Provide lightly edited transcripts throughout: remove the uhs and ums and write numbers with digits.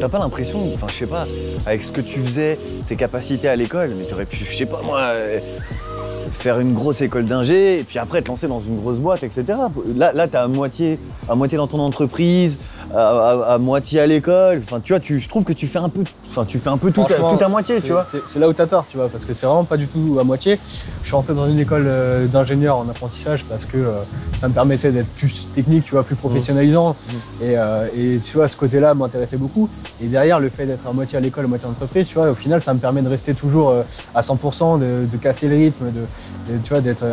t'as pas l'impression, enfin je sais pas, avec ce que tu faisais, tes capacités à l'école, mais t'aurais pu, je sais pas moi, faire une grosse école d'ingé et puis après te lancer dans une grosse boîte, etc. Là t'es à moitié dans ton entreprise, à moitié à l'école. Enfin tu vois, je trouve que tu fais un peu tout à moitié, tu vois. C'est là où t'as tort, tu vois, parce que c'est vraiment pas du tout à moitié. Je suis rentré dans une école d'ingénieur en apprentissage parce que ça me permettait d'être plus technique, tu vois, plus professionnalisant. Et tu vois, ce côté-là m'intéressait beaucoup. Et derrière, le fait d'être à moitié à l'école, à moitié en entreprise, tu vois, au final, ça me permet de rester toujours à 100%, de casser le rythme, tu vois, d'être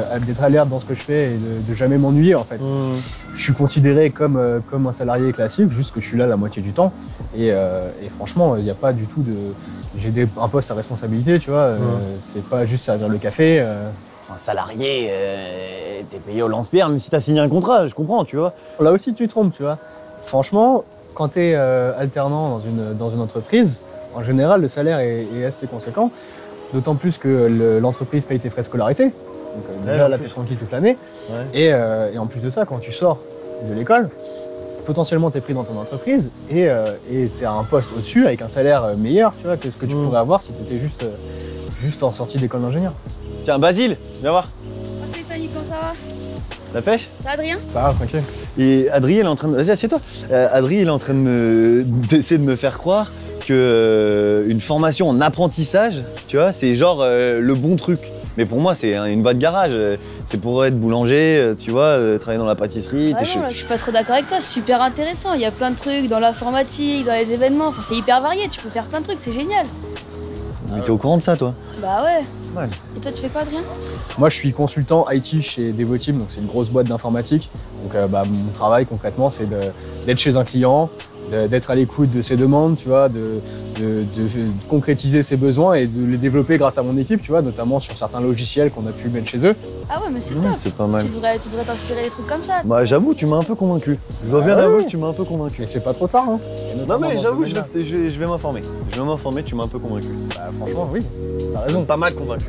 alerte dans ce que je fais et de jamais m'ennuyer, en fait. Je suis considéré comme un salarié classique, juste que je suis là la moitié du temps. Et franchement, il n'y a pas du tout de... J'ai un poste à responsabilité, tu vois. C'est pas juste servir le café. Un salarié, t'es payé au lance-pierre, même si t'as signé un contrat, je comprends, tu vois. Là aussi, tu te trompes, tu vois. Franchement, quand t'es alternant dans une entreprise, en général, le salaire est assez conséquent. D'autant plus que l'entreprise paye tes frais de scolarité. Donc déjà, là, t'es tranquille toute l'année. Ouais. Et en plus de ça, quand tu sors de l'école, potentiellement t'es pris dans ton entreprise et t'es à un poste au-dessus avec un salaire meilleur, tu vois, que ce que tu pourrais avoir si t'étais juste en sortie d'école d'ingénieur. Tiens, Basile, viens voir. Oh, salut Samy, comment ça va? La pêche? Ça va, Adrien? Ça va, tranquille. Et Adrien, elle est en train de... Vas-y, assieds-toi. Adrien, il est en train d'essayer de me faire croire que une formation en apprentissage, tu vois, c'est genre le bon truc. Mais pour moi, c'est une voie de garage. C'est pour être boulanger, tu vois, travailler dans la pâtisserie. Ouais, non, je suis pas trop d'accord avec toi, c'est super intéressant. Il y a plein de trucs dans l'informatique, dans les événements. Enfin, c'est hyper varié, tu peux faire plein de trucs, c'est génial. Mais t'es au courant de ça, toi? Bah ouais. Ouais. Et toi, tu fais quoi, Adrien? Moi, je suis consultant IT chez Devoteam, donc c'est une grosse boîte d'informatique. Donc, mon travail, concrètement, c'est d'être chez un client, d'être à l'écoute de ses demandes, tu vois, de concrétiser ses besoins et de les développer grâce à mon équipe, tu vois, notamment sur certains logiciels qu'on a pu mettre chez eux. Ah ouais, mais c'est top. C'est pas mal. Tu devrais t'inspirer des trucs comme ça. Bah j'avoue, tu m'as un peu convaincu. Je dois bien avouer que tu m'as un peu convaincu. Et c'est pas trop tard, hein. Non mais j'avoue, je vais m'informer. Je vais m'informer, tu m'as un peu convaincu. Bah franchement, oui, t'as raison. Pas mal convaincu.